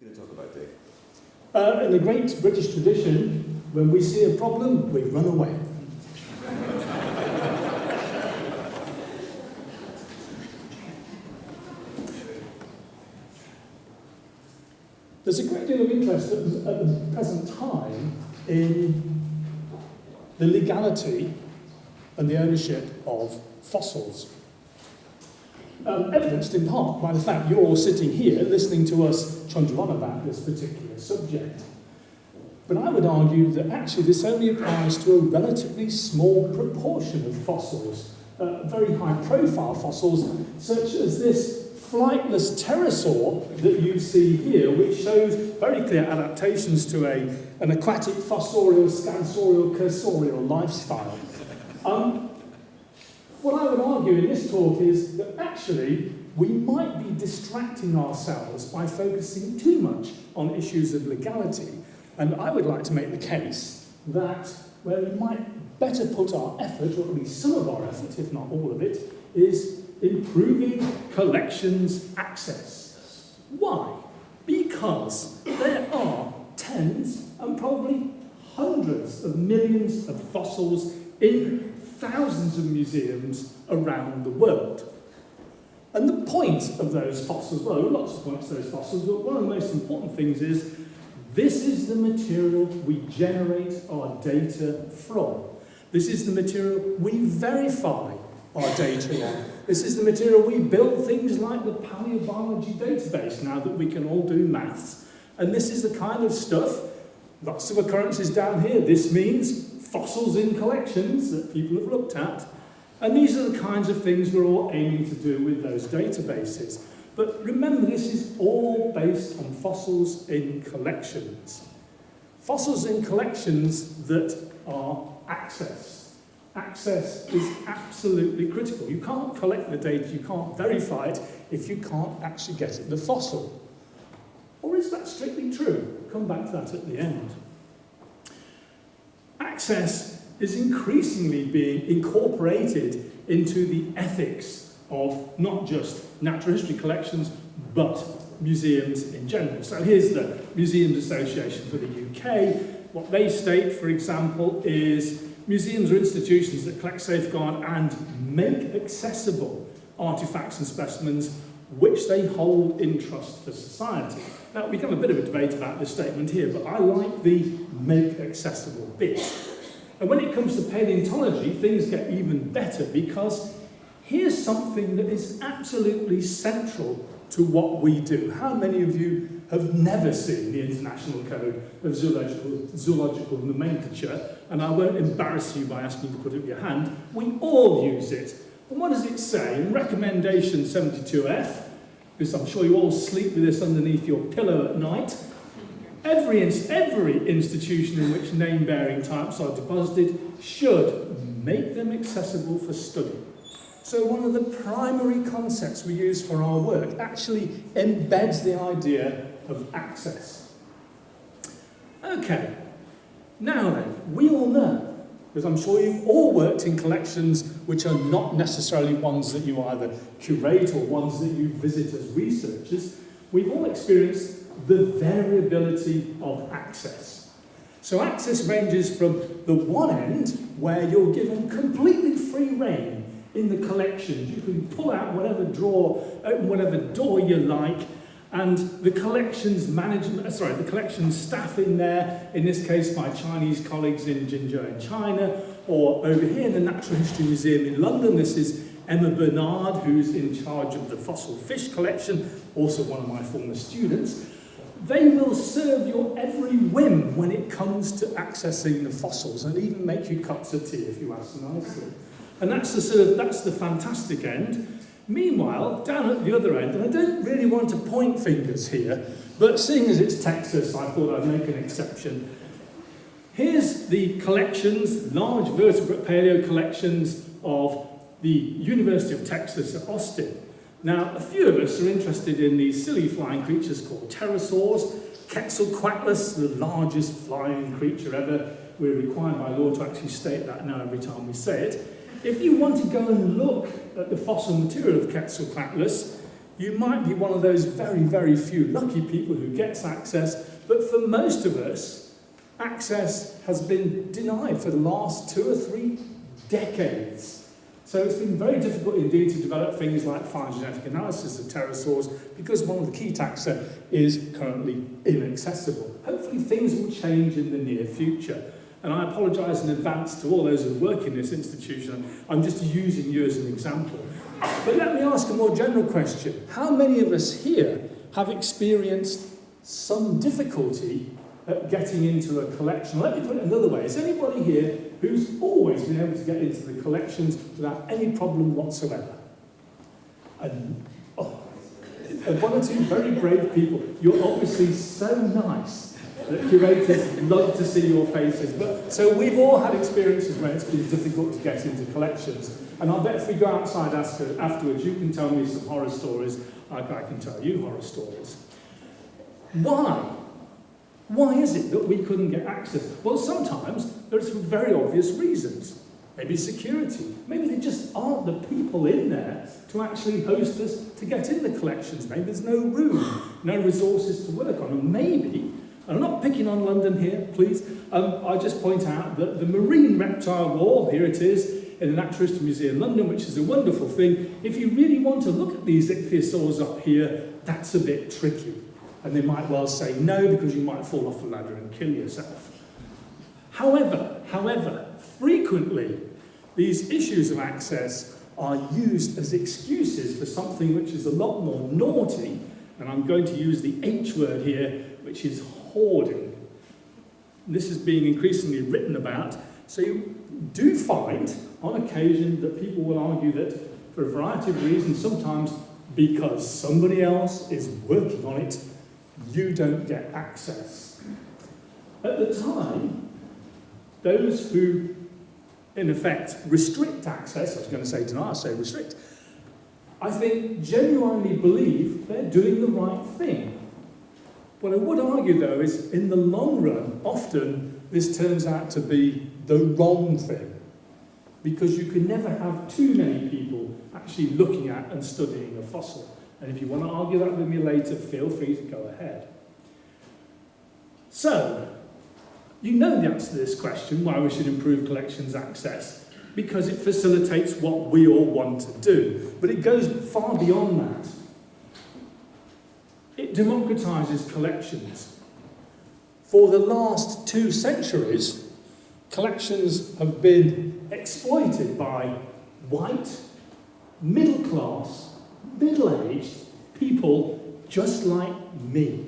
going to talk about, Dave? In the great British tradition, when we see a problem, we run away. There's a great deal of interest at the present time in the legality and the ownership of fossils. Evidenced in part by the fact you're all sitting here listening to us trundle on about this particular subject. But I would argue that actually this only applies to a relatively small proportion of fossils, very high-profile fossils, such as this flightless pterosaur that you see here, which shows very clear adaptations to an aquatic fossorial, scansorial, cursorial lifestyle. What I would argue in this talk is that actually we might be distracting ourselves by focusing too much on issues of legality, and I would like to make the case that where we might better put our effort, or at least some of our effort, if not all of it, is improving collections access. Why? Because there are tens and probably hundreds of millions of fossils in thousands of museums around the world. And the point of those fossils, well, there are lots of points to those fossils, but one of the most important things is this is the material we generate our data from. This is the material we verify our data on. This is the material we build things like the Palaeontology database now that we can all do maths. And this is the kind of stuff, lots of occurrences down here. This means fossils in collections that people have looked at. And these are the kinds of things we're all aiming to do with those databases. But remember, this is all based on fossils in collections. Fossils in collections that are accessed. Access is absolutely critical. You can't collect the data, you can't verify it if you can't actually get at the fossil. Or is that strictly true? We'll come back to that at the end. Access is increasingly being incorporated into the ethics of not just natural history collections, but museums in general. So here's the Museums Association for the UK. What they state, for example, is museums are institutions that collect, safeguard, and make accessible artifacts and specimens which they hold in trust for society. Now, we can have a bit of a debate about this statement here, but I like the make accessible bit. And when it comes to paleontology, things get even better, because here's something that is absolutely central to what we do. How many of you have never seen the International Code of Zoological Nomenclature? And I won't embarrass you by asking you to put up your hand. We all use it. And what does it say? In Recommendation 72F, because I'm sure you all sleep with this underneath your pillow at night, every institution in which name-bearing types are deposited should make them accessible for study. So one of the primary concepts we use for our work actually embeds the idea of access. Okay, now then, we all know, because I'm sure you've all worked in collections which are not necessarily ones that you either curate or ones that you visit as researchers, we've all experienced the variability of access. So access ranges from the one end, where you're given completely free rein in the collections. You can pull out whatever drawer, open whatever door you like, and the collections the collections staff in there, in this case my Chinese colleagues in Jinzhou in China, or over here in the Natural History Museum in London, this is Emma Bernard, who's in charge of the fossil fish collection, also one of my former students. They will serve your every whim when it comes to accessing the fossils, and even make you cups of tea if you ask nicely. And that's the fantastic end. Meanwhile, down at the other end, and I don't really want to point fingers here, but seeing as it's Texas, I thought I'd make an exception. Here's the collections, large vertebrate paleo collections of the University of Texas at Austin. Now, a few of us are interested in these silly flying creatures called pterosaurs. Quetzalcoatlus, the largest flying creature ever. We're required by law to actually state that now every time we say it. If you want to go and look at the fossil material of Quetzalcoatlus, You might be one of those very, very few lucky people who gets access, but for most of us, access has been denied for the last 2 or 3 decades. So it's been very difficult indeed to develop things like phylogenetic analysis of pterosaurs because one of the key taxa is currently inaccessible. Hopefully things will change in the near future. And I apologise in advance to all those who work in this institution. I'm just using you as an example. But let me ask a more general question. How many of us here have experienced some difficulty at getting into a collection? Let me put it another way. Is anybody here who's always been able to get into the collections without any problem whatsoever? And one or two very brave people. You're obviously so nice that curators love to see your faces. But so we've all had experiences where it's been difficult to get into collections. And I'll bet if we go outside afterwards, you can tell me some horror stories like I can tell you horror stories. Why? Why is it that we couldn't get access? Well, sometimes there's for very obvious reasons. Maybe security. Maybe there just aren't the people in there to actually host us to get in the collections. Maybe there's no room, no resources to work on. And maybe, and I'm not picking on London here, please, I just point out that the Marine Reptile Wall, here it is, in the Natural History Museum London, which is a wonderful thing. If you really want to look at these ichthyosaurs up here, that's a bit tricky. And they might well say no, because you might fall off the ladder and kill yourself. However, frequently, these issues of access are used as excuses for something which is a lot more naughty, and I'm going to use the H word here, which is hoarding. This is being increasingly written about, so you do find, on occasion, that people will argue that for a variety of reasons, sometimes because somebody else is working on it, you don't get access. At the time, those who, in effect, restrict access, I was going to say deny, I say restrict, I think genuinely believe they're doing the right thing. What I would argue, though, is in the long run, often this turns out to be the wrong thing, because you can never have too many people actually looking at and studying a fossil. And if you want to argue that with me later, feel free to go ahead. So, you know the answer to this question, why we should improve collections access, because it facilitates what we all want to do. But it goes far beyond that. It democratizes collections. For the last 2 centuries, collections have been exploited by white, middle-class, middle-aged people just like me.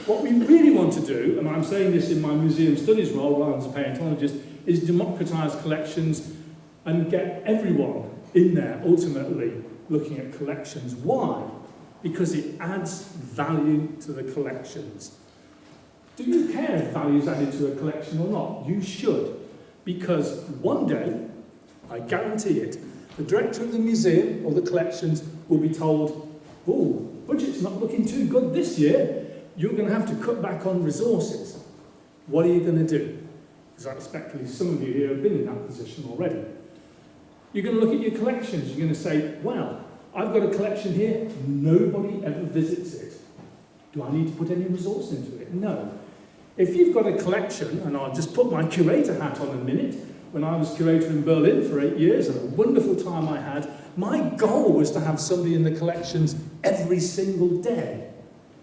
What we really want to do, and I'm saying this in my museum studies role rather than as a paleontologist, is democratise collections and get everyone in there ultimately looking at collections. Why? Because it adds value to the collections. Do you care if value is added to a collection or not? You should. Because one day, I guarantee it, the director of the museum or the collections will be told, oh, budget's not looking too good this year. You're going to have to cut back on resources. What are you going to do? Because I expect at least some of you here have been in that position already. You're going to look at your collections. You're going to say, well, I've got a collection here. Nobody ever visits it. Do I need to put any resource into it? No. If you've got a collection, and I'll just put my curator hat on a minute, when I was curator in Berlin for 8 years, and a wonderful time I had, my goal was to have somebody in the collections every single day.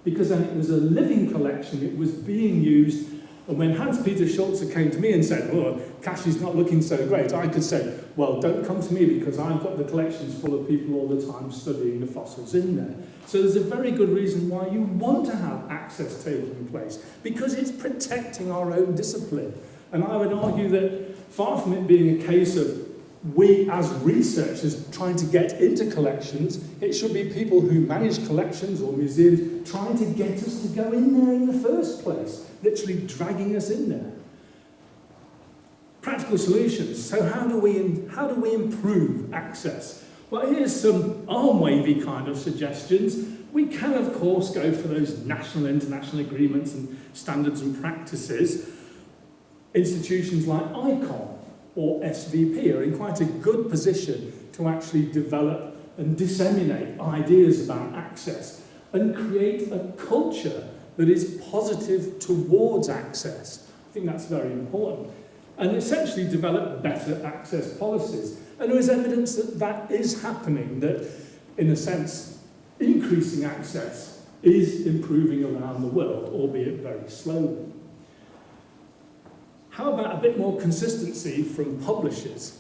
Because then it was a living collection, it was being used. And when Hans-Peter Schulze came to me and said, oh, cash is not looking so great, I could say, well, don't come to me because I've got the collections full of people all the time studying the fossils in there. So there's a very good reason why you want to have access taking place, because it's protecting our own discipline. And I would argue that far from it being a case of we as researchers trying to get into collections, it should be people who manage collections or museums trying to get us to go in there in the first place, literally dragging us in there. Practical solutions. So how do we improve access? Well, here's some arm-wavy kind of suggestions. We can, of course, go for those national and international agreements and standards and practices. Institutions like ICON or SVP are in quite a good position to actually develop and disseminate ideas about access and create a culture that is positive towards access. I think that's very important. And essentially develop better access policies. And there is evidence that that is happening, that in a sense, increasing access is improving around the world, albeit very slowly. How about a bit more consistency from publishers?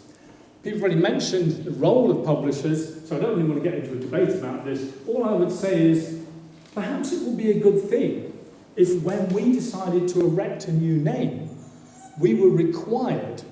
People have already mentioned the role of publishers, so I don't really want to get into a debate about this. All I would say is, perhaps it would be a good thing if when we decided to erect a new name, we were required,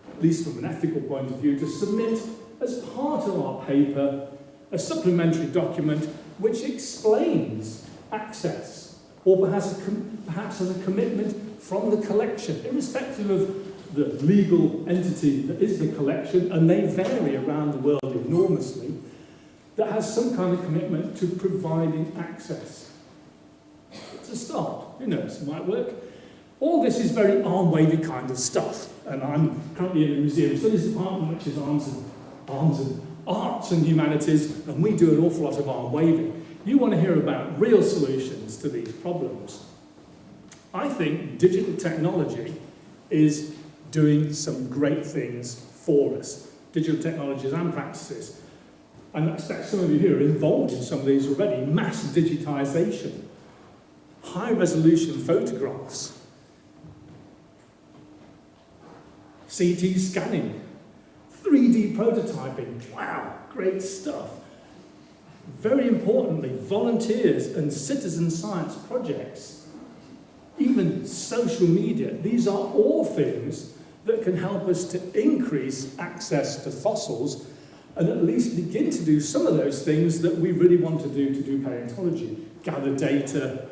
at least from an ethical point of view, to submit as part of our paper a supplementary document which explains access, or perhaps has a commitment from the collection, irrespective of the legal entity that is the collection, and they vary around the world enormously, that has some kind of commitment to providing access. It's a start. Who knows, it might work. All this is very arm-wavy kind of stuff, and I'm currently in the Museum Studies Department, which is arts and humanities, and we do an awful lot of arm-waving. You want to hear about real solutions to these problems. I think digital technology is doing some great things for us, digital technologies and practices. And I expect some of you here are involved in some of these already. Mass digitization, high-resolution photographs, CT scanning, 3D prototyping, wow, great stuff. Very importantly, volunteers and citizen science projects, even social media, these are all things that can help us to increase access to fossils and at least begin to do some of those things that we really want to do paleontology. Gather data,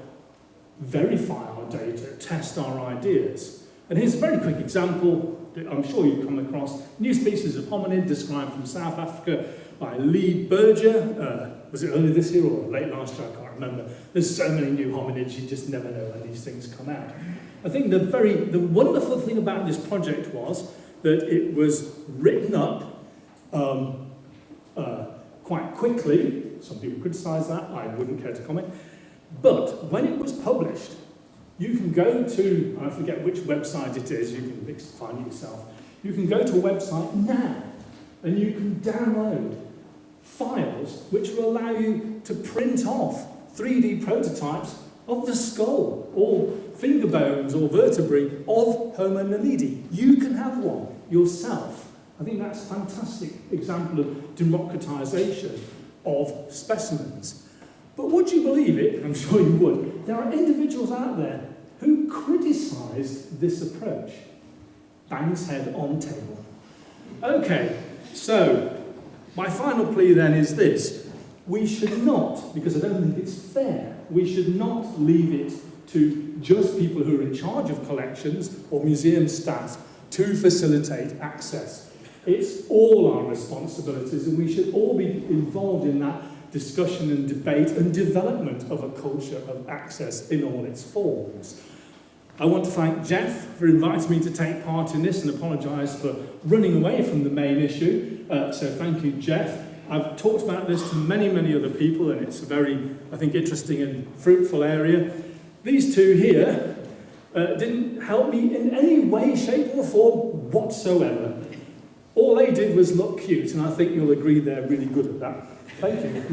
verify our data, test our ideas. And here's a very quick example that I'm sure you've come across. New species of hominid described from South Africa by Lee Berger. Was it early this year or late last year? I can't remember. There's so many new hominids, you just never know when these things come out. I think the wonderful thing about this project was that it was written up quite quickly. Some people criticise that, I wouldn't care to comment. But when it was published, you can go to, I forget which website it is, you can find it yourself. You can go to a website now and you can download files which will allow you to print off 3D prototypes of the skull or finger bones or vertebrae of Homo naledi. You can have one yourself. I think that's a fantastic example of democratization of specimens. But would you believe it? I'm sure you would. There are individuals out there who criticised this approach. Bangs head on table. Okay, so my final plea then is this. We should not, because I don't think it's fair, we should not leave it to just people who are in charge of collections or museum staff to facilitate access. It's all our responsibilities, and we should all be involved in that discussion and debate and development of a culture of access in all its forms. I want to thank Jeff for inviting me to take part in this and apologise for running away from the main issue. So thank you, Jeff. I've talked about this to many, many other people, and it's a very, I think, interesting and fruitful area. These two here didn't help me in any way, shape or form whatsoever. All they did was look cute, and I think you'll agree they're really good at that. Thank you.